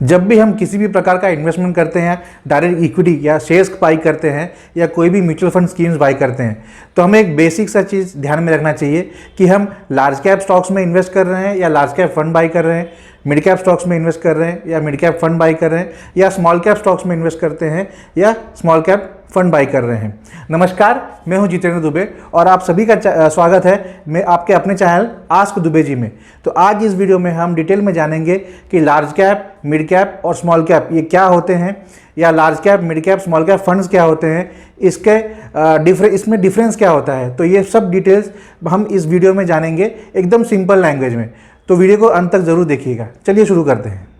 जब भी हम किसी भी प्रकार का इन्वेस्टमेंट करते हैं, डायरेक्ट इक्विटी या शेयर्स बाई करते हैं या कोई भी म्यूचुअल फंड स्कीम्स बाई करते हैं, तो हमें एक बेसिक सा चीज़ ध्यान में रखना चाहिए कि हम लार्ज कैप स्टॉक्स में इन्वेस्ट कर रहे हैं या लार्ज कैप फंड बाई कर रहे हैं, मिड कैप स्टॉक्स में इन्वेस्ट कर रहे हैं या मिड कैप फंड बाई कर रहे हैं, या स्मॉल कैप स्टॉक्स में इन्वेस्ट करते हैं या स्मॉल कैप फंड बाई कर रहे हैं। नमस्कार, मैं हूं जितेंद्र दुबे और आप सभी का स्वागत है मैं आपके अपने चैनल आस्क दुबे जी में। तो आज इस वीडियो में हम डिटेल में जानेंगे कि लार्ज कैप, मिड कैप और स्मॉल कैप ये क्या होते हैं, या large cap, mid cap, small cap funds क्या होते हैं, इसमें डिफरेंस क्या होता है। तो ये सब डिटेल्स हम इस वीडियो में जानेंगे एकदम सिंपल लैंग्वेज में। तो वीडियो को अंत तक ज़रूर देखिएगा। चलिए शुरू करते हैं।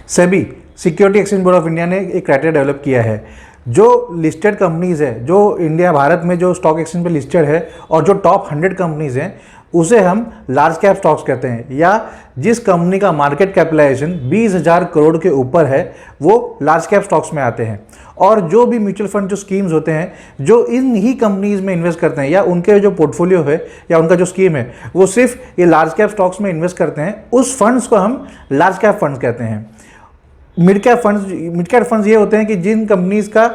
SEBI security exchange board of India ने एक क्राइटेरिया डेवलप किया है। जो लिस्टेड कंपनीज़ है, जो इंडिया भारत में जो स्टॉक एक्सचेंज पे लिस्टेड है और जो टॉप 100 कंपनीज़ हैं, उसे हम लार्ज कैप स्टॉक्स कहते हैं, या जिस कंपनी का मार्केट कैपिटलाइजेशन 20,000 करोड़ के ऊपर है वो लार्ज कैप स्टॉक्स में आते हैं। और जो भी म्यूचुअल फंड जो स्कीम्स होते हैं जो इन ही कंपनीज़ में इन्वेस्ट करते हैं, या उनके जो पोर्टफोलियो है या उनका जो स्कीम है वो सिर्फ ये लार्ज कैप स्टॉक्स में इन्वेस्ट करते हैं, उस फंड्स को हम लार्ज कैप फंड्स कहते हैं। मिड कैप फंड्स ये होते हैं कि जिन कंपनीज का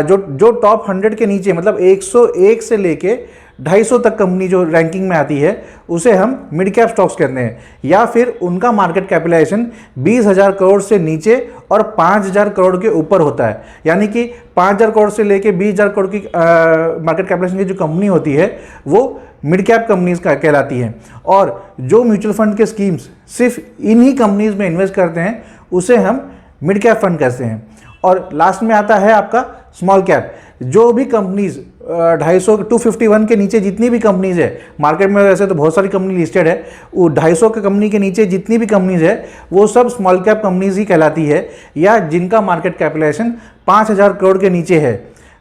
जो टॉप 100 के नीचे, मतलब 101 से लेके 250 तक कंपनी जो रैंकिंग में आती है उसे हम मिड कैप स्टॉक्स कहते हैं, या फिर उनका मार्केट कैपिटलाइजेशन 20,000 करोड़ से नीचे और 5,000 करोड़ के ऊपर होता है। यानी कि 5,000 करोड़ से लेके 20,000 करोड़ की मार्केट कैपिटलाइजेशन की जो कंपनी होती है वो मिड कैप कंपनीज का कहलाती है। और जो म्यूचुअल फंड के स्कीम्स सिर्फ इन्हीं कंपनीज में इन्वेस्ट करते हैं उसे हम मिड कैप फंड कहते हैं। और लास्ट में आता है आपका स्मॉल कैप। जो भी कंपनीज 251 के नीचे जितनी भी कंपनीज है मार्केट में, वैसे तो बहुत सारी कंपनी लिस्टेड है, वो 250 के कंपनी के नीचे जितनी भी कंपनीज है वो सब स्मॉल कैप कंपनीज ही कहलाती है, या जिनका मार्केट कैपिटलाइजेशन 5,000 करोड़ के नीचे है।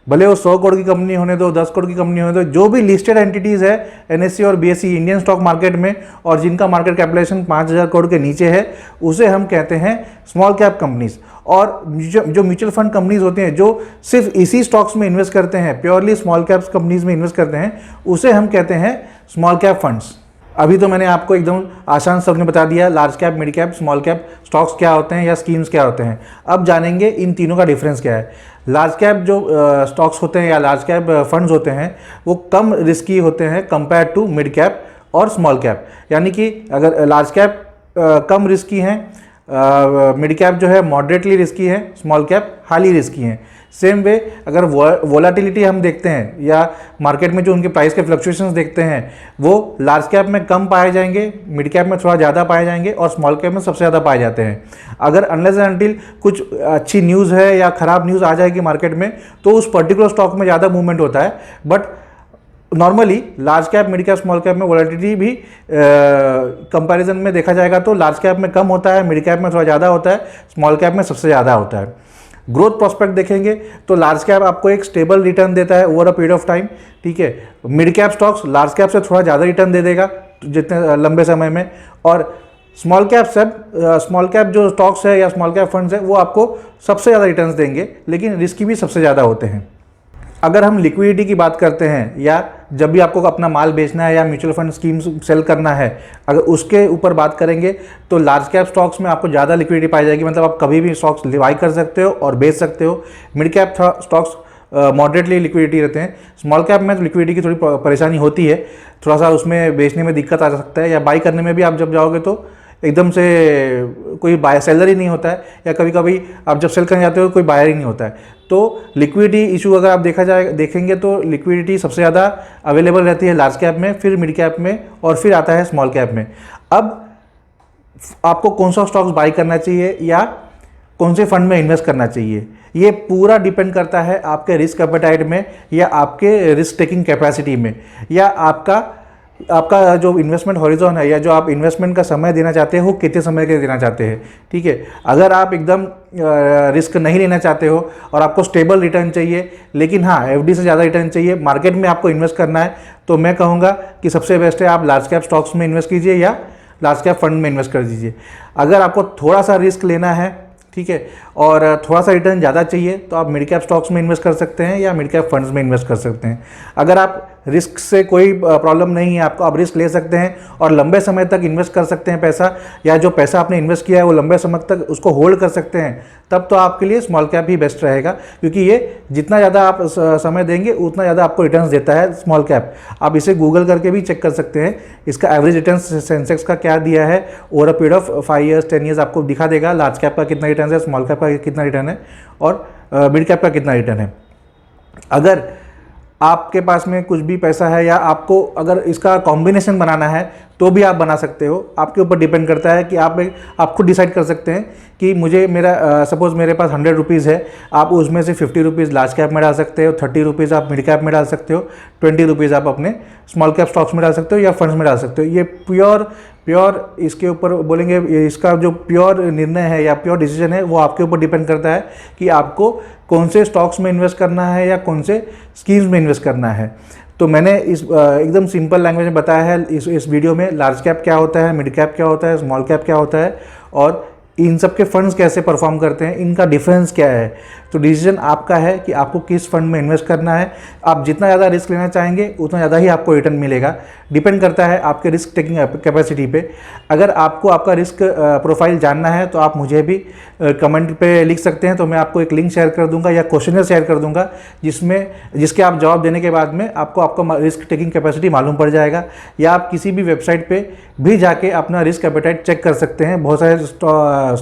भले वो 100 करोड़ की कंपनी होने दो, 10 करोड़ की कंपनी होने दो, जो भी लिस्टेड एंटिटीज़ है एनएससी और बीएसई इंडियन स्टॉक मार्केट में और जिनका मार्केट कैपिटलाइजेशन 5,000 करोड़ के नीचे है उसे हम कहते हैं स्मॉल कैप कंपनीज। और जो म्यूचुअल फंड कंपनीज होते हैं जो सिर्फ इसी स्टॉक्स में इन्वेस्ट करते हैं, प्योरली स्मॉल कैप कंपनीज में इन्वेस्ट करते हैं, उसे हम कहते हैं स्मॉल कैप फंड्स। अभी तो मैंने आपको एकदम आसान शब्द में बता दिया large cap, mid cap, small cap stocks क्या होते हैं या स्कीम्स क्या होते हैं। अब जानेंगे इन तीनों का डिफरेंस क्या है। लार्ज कैप जो स्टॉक्स होते हैं या लार्ज कैप फंड्स होते हैं वो कम रिस्की होते हैं कंपेयर टू मिड कैप और स्मॉल कैप। यानी कि अगर लार्ज कैप कम रिस्की हैं, मिड कैप जो है मॉडरेटली रिस्की है, स्मॉल कैप हाईली रिस्की हैं। सेम वे अगर वोलाटिलिटी हम देखते हैं या मार्केट में जो उनके प्राइस के फ्लक्चुएशंस देखते हैं वो लार्ज कैप में कम पाए जाएंगे, मिड कैप में थोड़ा ज़्यादा पाए जाएंगे और स्मॉल कैप में सबसे ज़्यादा पाए जाते हैं। अगर अनलेस एंड अनटिल कुछ अच्छी न्यूज़ है या ख़राब न्यूज़ आ जाएगी मार्केट में तो उस पर्टिकुलर स्टॉक में ज़्यादा मूवमेंट होता है। But normally large cap, mid cap, small cap में वोलेटिलिटी भी कंपैरिजन में देखा जाएगा तो लार्ज कैप में कम होता है, मिड कैप में थोड़ा ज़्यादा होता है, स्मॉल कैप में सबसे ज़्यादा होता है। ग्रोथ प्रोस्पेक्ट देखेंगे तो लार्ज कैप आपको एक स्टेबल रिटर्न देता है over a period of time, ठीक है। Mid cap stocks large cap से थोड़ा ज़्यादा रिटर्न दे देगा जितने लंबे समय में, और स्मॉल कैप जो स्टॉक्स है या स्मॉल कैप फंड्स है वो आपको सबसे ज़्यादा रिटर्न्स देंगे, लेकिन रिस्क भी सबसे ज़्यादा होते हैं। अगर हम लिक्विडिटी की बात करते हैं या जब भी आपको अपना माल बेचना है या म्यूचुअल फंड स्कीम सेल करना है, अगर उसके ऊपर बात करेंगे तो लार्ज कैप स्टॉक्स में आपको ज़्यादा लिक्विडिटी पाई जाएगी, मतलब आप कभी भी स्टॉक्स बाई कर सकते हो और बेच सकते हो। Mid cap stocks moderately liquidity रहते हैं। स्मॉल कैप में तो लिक्विडिटी की थोड़ी परेशानी होती है, थोड़ा सा उसमें बेचने में दिक्कत आ सकता है, या बाई करने में भी आप जब जाओगे तो एकदम से कोई बाय सेलर ही नहीं होता है, या कभी कभी आप जब सेल करने जाते हो कोई बायर ही नहीं होता है। तो लिक्विडिटी इशू अगर आप देखेंगे तो लिक्विडिटी सबसे ज़्यादा अवेलेबल रहती है लार्ज कैप में, फिर मिड कैप में और फिर आता है स्मॉल कैप में। अब आपको कौन सा स्टॉक्स बाई करना चाहिए या कौन से फंड में इन्वेस्ट करना चाहिए, ये पूरा डिपेंड करता है आपके रिस्क एपेटाइट में या आपके रिस्क टेकिंग कैपेसिटी में, या आपका जो इन्वेस्टमेंट हॉरिजॉन है या जो आप इन्वेस्टमेंट का समय देना चाहते हो कितने समय के देना चाहते हैं, ठीक है। अगर आप एकदम रिस्क नहीं लेना चाहते हो और आपको स्टेबल रिटर्न चाहिए, लेकिन हाँ एफडी से ज़्यादा रिटर्न चाहिए, मार्केट में आपको इन्वेस्ट करना है, तो मैं कहूँगा कि सबसे बेस्ट है आप लार्ज कैप स्टॉक्स में इन्वेस्ट कीजिए या लार्ज कैप फंड में इन्वेस्ट कर दीजिए। अगर आपको थोड़ा सा रिस्क लेना है, ठीक है। और थोड़ा सा रिटर्न ज़्यादा चाहिए तो आप मिड कैप स्टॉक्स में इन्वेस्ट कर सकते हैं या मिड कैप फंड्स में इन्वेस्ट कर सकते हैं। अगर आप रिस्क से कोई प्रॉब्लम नहीं है आपको, आप रिस्क ले सकते हैं और लंबे समय तक इन्वेस्ट कर सकते हैं पैसा, या जो पैसा आपने इन्वेस्ट किया है वो लंबे समय तक उसको होल्ड कर सकते हैं, तब तो आपके लिए स्मॉल कैप ही बेस्ट रहेगा, क्योंकि ये जितना ज़्यादा आप समय देंगे उतना ज़्यादा आपको रिटर्न्स देता है स्मॉल कैप। आप इसे गूगल करके भी चेक कर सकते हैं, इसका एवरेज रिटर्न सेंसेक्स का क्या दिया है over a period of 5 years 10 years आपको दिखा देगा। लार्ज कैप का कितना रिटर्न है, स्मॉल कैप का कितना रिटर्न है और मिड कैप का कितना रिटर्न है। अगर आपके पास में कुछ भी पैसा है या आपको अगर इसका कॉम्बिनेशन बनाना है तो भी आप बना सकते हो, आपके ऊपर डिपेंड करता है कि आप खुद डिसाइड कर सकते हैं कि मुझे मेरा सपोज़ मेरे पास 100 रुपीज़ है, आप उसमें से 50 रुपीज़ लार्ज कैप में डाल सकते हो, 30 रुपीज़ आप मिड कैप में डाल सकते हो, 20 रुपीज़ आप अपने स्मॉल कैप स्टॉक्स में डाल सकते हो या फंड्स में डाल सकते हो। ये प्योर इसके ऊपर बोलेंगे, इसका जो प्योर निर्णय है या प्योर डिसीजन है वो आपके ऊपर डिपेंड करता है कि आपको कौन से स्टॉक्स में इन्वेस्ट करना है या कौन से स्कीम्स में इन्वेस्ट करना है। तो मैंने इस एकदम सिंपल लैंग्वेज में बताया है इस वीडियो में लार्ज कैप क्या होता है, मिड कैप क्या होता है, स्मॉल कैप क्या होता है और इन सब के फंड्स कैसे परफॉर्म करते हैं, इनका डिफरेंस क्या है। तो डिसीजन आपका है कि आपको किस फंड में इन्वेस्ट करना है। आप जितना ज़्यादा रिस्क लेना चाहेंगे उतना ज़्यादा ही आपको रिटर्न मिलेगा, डिपेंड करता है आपके रिस्क टेकिंग कैपेसिटी पे। अगर आपको आपका रिस्क प्रोफाइल जानना है तो आप मुझे भी कमेंट पे लिख सकते हैं, तो मैं आपको एक लिंक शेयर कर दूंगा या क्वेश्चनर शेयर कर दूंगा जिसके आप जवाब देने के बाद में आपको आपका रिस्क टेकिंग कैपेसिटी मालूम पड़ जाएगा। या आप किसी भी वेबसाइट पे भी जाके अपना रिस्क एपेटाइट चेक कर सकते हैं, बहुत सारे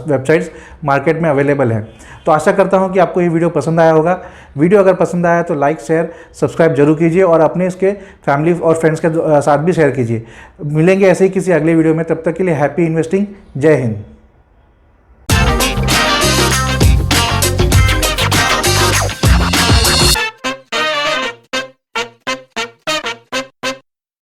वेबसाइट्स मार्केट में अवेलेबल हैं। तो आशा करता हूं कि आपको ये वीडियो पसंद आया होगा। वीडियो अगर पसंद आया तो लाइक शेयर सब्सक्राइब जरूर कीजिए और अपने इसके फैमिली और फ्रेंड्स के साथ भी शेयर कीजिए। मिलेंगे ऐसे ही किसी अगले वीडियो में, तब तक के लिए हैप्पी इन्वेस्टिंग। जय हिंद।